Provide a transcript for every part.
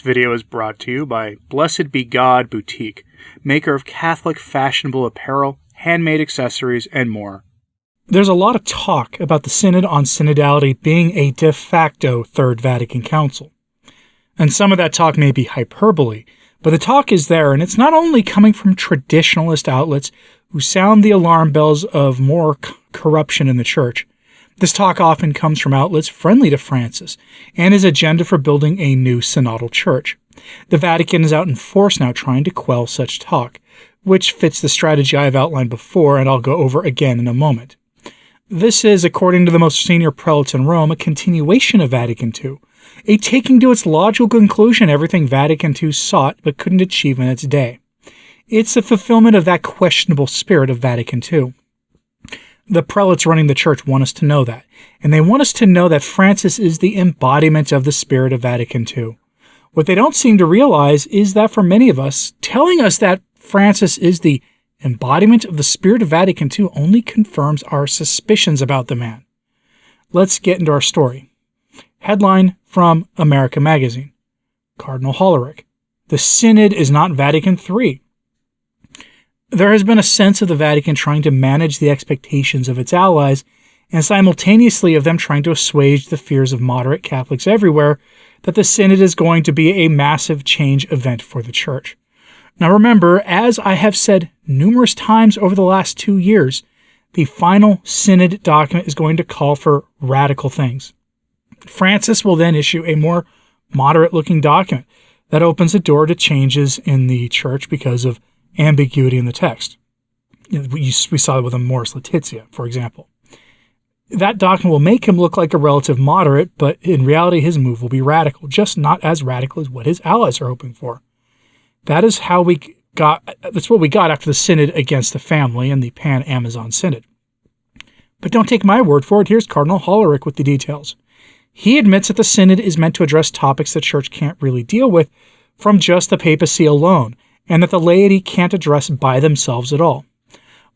This video is brought to you by Blessed Be God Boutique, maker of Catholic fashionable apparel, handmade accessories, and more. There's a lot of talk about the Synod on Synodality being a de facto Third Vatican Council. And some of that talk may be hyperbole, but the talk is there, and it's not only coming from traditionalist outlets who sound the alarm bells of more corruption in the Church. This talk often comes from outlets friendly to Francis and his agenda for building a new synodal church. The Vatican is out in force now trying to quell such talk, which fits the strategy I've outlined before and I'll go over again in a moment. This is, according to the most senior prelates in Rome, a continuation of Vatican II, a taking to its logical conclusion everything Vatican II sought but couldn't achieve in its day. It's a fulfillment of that questionable spirit of Vatican II. The prelates running the church want us to know that, and they want us to know that Francis is the embodiment of the spirit of Vatican II. What they don't seem to realize is that for many of us, telling us that Francis is the embodiment of the spirit of Vatican II only confirms our suspicions about the man. Let's get into our story. Headline from America Magazine. Cardinal Hollerich. The Synod is not Vatican III. There has been a sense of the Vatican trying to manage the expectations of its allies and simultaneously of them trying to assuage the fears of moderate Catholics everywhere that the Synod is going to be a massive change event for the Church. Now remember, as I have said numerous times over the last 2 years, the final Synod document is going to call for radical things. Francis will then issue a more moderate-looking document that opens the door to changes in the Church because of ambiguity in the text. We saw it with Amoris Laetitia, for example. That document will make him look like a relative moderate, but in reality his move will be radical, just not as radical as what his allies are hoping for. That's what we got after the Synod against the family and the Pan-Amazon Synod. But don't take my word for it, here's Cardinal Hollerich with the details. He admits that the Synod is meant to address topics the Church can't really deal with from just the papacy alone, and that the laity can't address by themselves at all.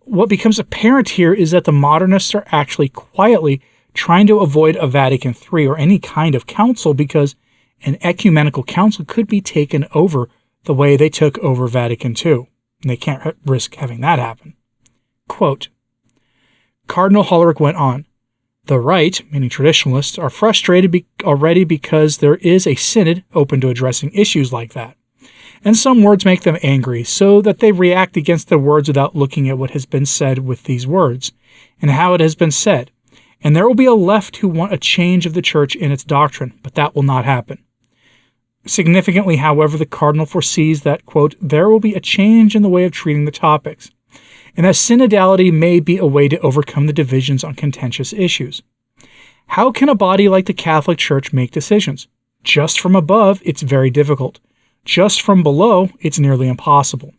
What becomes apparent here is that the modernists are actually quietly trying to avoid a Vatican III or any kind of council because an ecumenical council could be taken over the way they took over Vatican II, and they can't risk having that happen. Quote, Cardinal Hollerich went on, the right, meaning traditionalists, are frustrated already because there is a synod open to addressing issues like that. And some words make them angry, so that they react against the words without looking at what has been said with these words, and how it has been said. And there will be a left who want a change of the Church in its doctrine, but that will not happen. Significantly, however, the Cardinal foresees that, quote, there will be a change in the way of treating the topics, and that synodality may be a way to overcome the divisions on contentious issues. How can a body like the Catholic Church make decisions? Just from above, it's very difficult. Just from below, it's nearly impossible.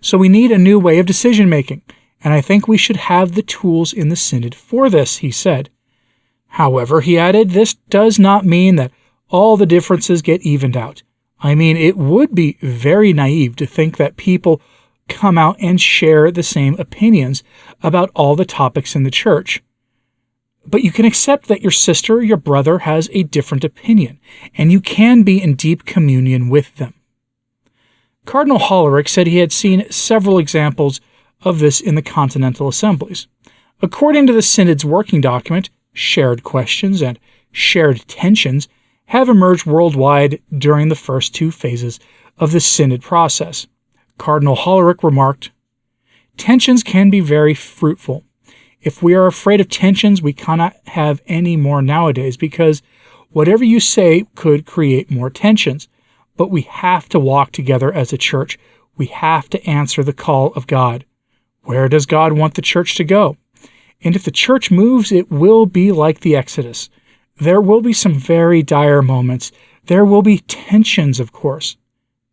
So we need a new way of decision-making, and I think we should have the tools in the Synod for this, he said. However, he added, this does not mean that all the differences get evened out. I mean, it would be very naive to think that people come out and share the same opinions about all the topics in the Church. But you can accept that your sister or your brother has a different opinion, and you can be in deep communion with them. Cardinal Hollerich said he had seen several examples of this in the continental assemblies. According to the Synod's working document, shared questions and shared tensions have emerged worldwide during the first 2 phases of the Synod process. Cardinal Hollerich remarked, tensions can be very fruitful. If we are afraid of tensions, we cannot have any more nowadays because whatever you say could create more tensions. But we have to walk together as a church. We have to answer the call of God. Where does God want the church to go? And if the church moves, it will be like the Exodus. There will be some very dire moments. There will be tensions, of course.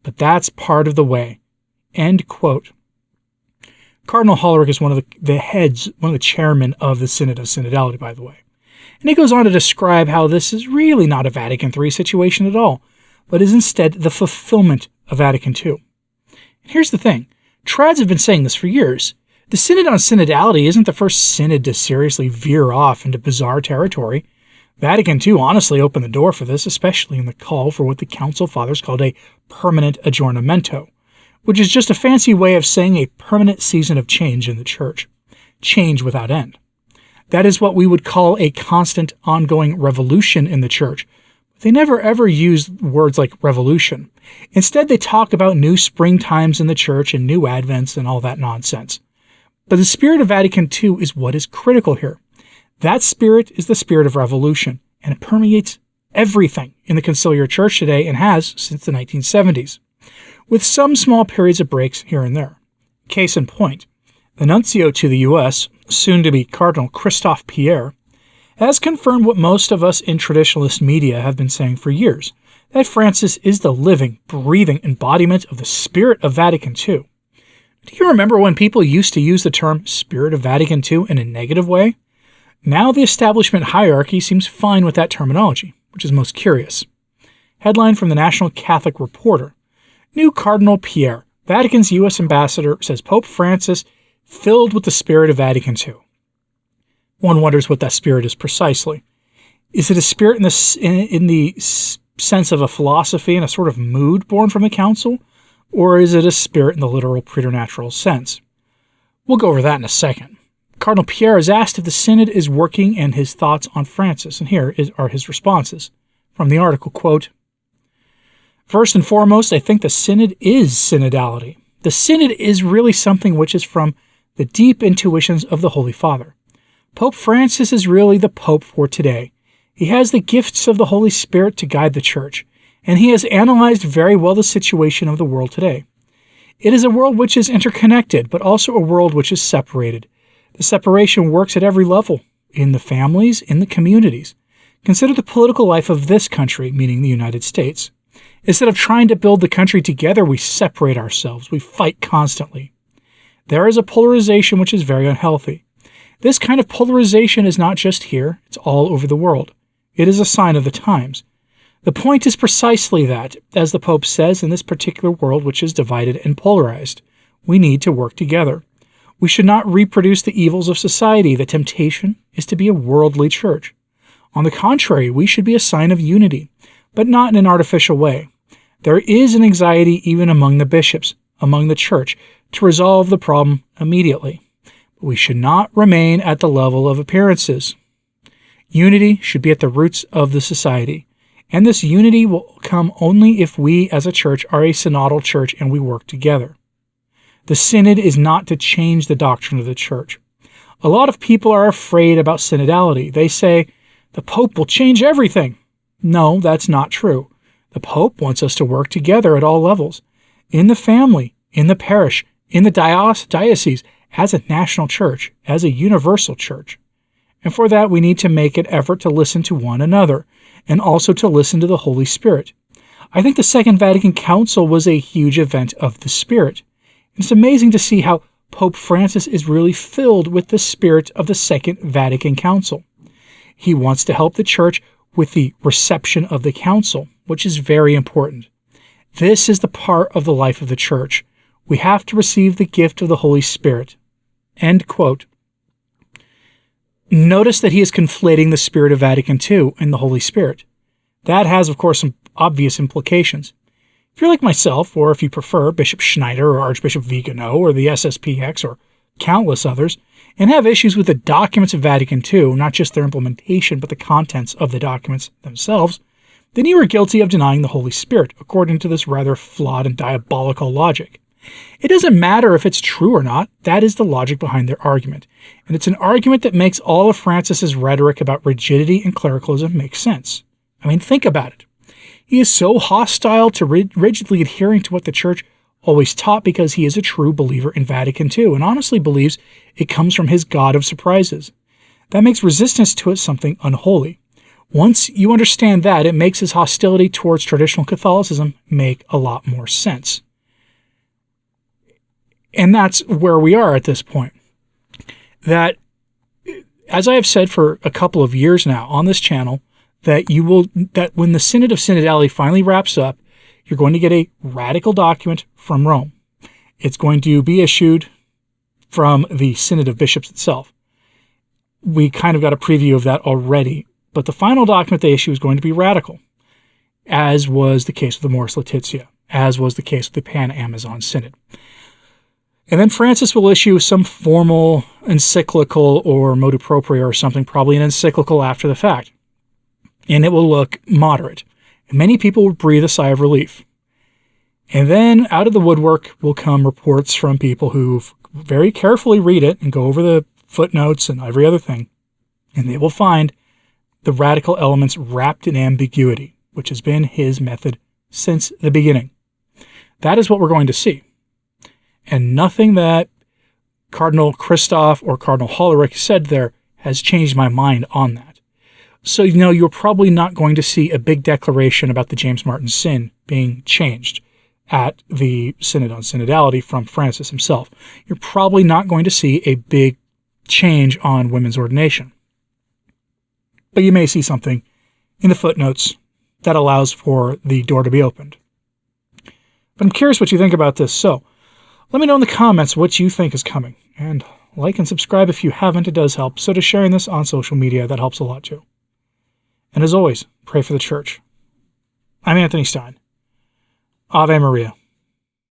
But that's part of the way. End quote. Cardinal Hollerich is one of the chairmen of the Synod of Synodality, by the way. And he goes on to describe how this is really not a Vatican III situation at all, but is instead the fulfillment of Vatican II. And here's the thing. Trads have been saying this for years. The Synod on Synodality isn't the first synod to seriously veer off into bizarre territory. Vatican II honestly opened the door for this, especially in the call for what the Council Fathers called a permanent aggiornamento, which is just a fancy way of saying a permanent season of change in the Church. Change without end. That is what we would call a constant, ongoing revolution in the Church. But they never ever use words like revolution. Instead, they talk about new springtimes in the Church and new advents and all that nonsense. But the spirit of Vatican II is what is critical here. That spirit is the spirit of revolution, and it permeates everything in the conciliar church today and has since the 1970s, with some small periods of breaks here and there. Case in point, the nuncio to the U.S., soon-to-be Cardinal Christophe Pierre, has confirmed what most of us in traditionalist media have been saying for years, that Francis is the living, breathing embodiment of the spirit of Vatican II. Do you remember when people used to use the term Spirit of Vatican II in a negative way? Now the establishment hierarchy seems fine with that terminology, which is most curious. Headline from the National Catholic Reporter. New Cardinal Pierre, Vatican's U.S. ambassador, says Pope Francis filled with the spirit of Vatican II. One wonders what that spirit is precisely. Is it a spirit in the sense of a philosophy and a sort of mood born from the council? Or is it a spirit in the literal preternatural sense? We'll go over that in a second. Cardinal Pierre is asked if the Synod is working and his thoughts on Francis, and here are his responses. From the article, quote, "First and foremost, I think the Synod is synodality. The Synod is really something which is from the deep intuitions of the Holy Father. Pope Francis is really the Pope for today. He has the gifts of the Holy Spirit to guide the Church, and he has analyzed very well the situation of the world today. It is a world which is interconnected, but also a world which is separated. The separation works at every level, in the families, in the communities. Consider the political life of this country, meaning the United States. Instead of trying to build the country together, we separate ourselves. We fight constantly. There is a polarization which is very unhealthy. This kind of polarization is not just here, it's all over the world. It is a sign of the times. The point is precisely that, as the Pope says, in this particular world which is divided and polarized, we need to work together. We should not reproduce the evils of society. The temptation is to be a worldly church. On the contrary, we should be a sign of unity, but not in an artificial way. There is an anxiety even among the bishops, among the church, to resolve the problem immediately. But we should not remain at the level of appearances. Unity should be at the roots of the society, and this unity will come only if we as a church are a synodal church and we work together. The Synod is not to change the doctrine of the Church. A lot of people are afraid about synodality. They say, the Pope will change everything. No, that's not true. The Pope wants us to work together at all levels, in the family, in the parish, in the diocese, as a national church, as a universal church. And for that, we need to make an effort to listen to one another, and also to listen to the Holy Spirit. I think the Second Vatican Council was a huge event of the Spirit. It's amazing to see how Pope Francis is really filled with the spirit of the Second Vatican Council. He wants to help the Church with the reception of the Council, which is very important. This is the part of the life of the Church. We have to receive the gift of the Holy Spirit." End quote. Notice that he is conflating the spirit of Vatican II and the Holy Spirit. That has, of course, some obvious implications. If you're like myself, or if you prefer Bishop Schneider or Archbishop Vigano or the SSPX or countless others, and have issues with the documents of Vatican II, not just their implementation, but the contents of the documents themselves, then you are guilty of denying the Holy Spirit, according to this rather flawed and diabolical logic. It doesn't matter if it's true or not, that is the logic behind their argument, and it's an argument that makes all of Francis's rhetoric about rigidity and clericalism make sense. I mean, think about it. He is so hostile to rigidly adhering to what the Church always taught because he is a true believer in Vatican II and honestly believes it comes from his God of surprises. That makes resistance to it something unholy. Once you understand that, it makes his hostility towards traditional Catholicism make a lot more sense. And that's where we are at this point. That, as I have said for a couple of years now on this channel, that when the Synod of Synodality finally wraps up, you're going to get a radical document from Rome. It's going to be issued from the Synod of Bishops itself. We kind of got a preview of that already But the final document they issue is going to be radical, as was the case with the Mors Laetitia, as was the case with the Pan-Amazon Synod. And then Francis will issue some formal encyclical or motu proprio or something, probably an encyclical after the fact. And it will look moderate. And many people will breathe a sigh of relief. And then out of the woodwork will come reports from people who very carefully read it and go over the footnotes and every other thing. And they will find the radical elements wrapped in ambiguity, which has been his method since the beginning. That is what we're going to see. And nothing that Cardinal Christoph or Cardinal Hollerich said there has changed my mind on that. So, you're probably not going to see a big declaration about the James Martin sin being changed at the Synod on Synodality from Francis himself. You're probably not going to see a big change on women's ordination. But you may see something in the footnotes that allows for the door to be opened. But I'm curious what you think about this, so let me know in the comments what you think is coming. And like and subscribe if you haven't, it does help. So to sharing this on social media, that helps a lot too. And as always, pray for the church. I'm Anthony Stine. Ave Maria.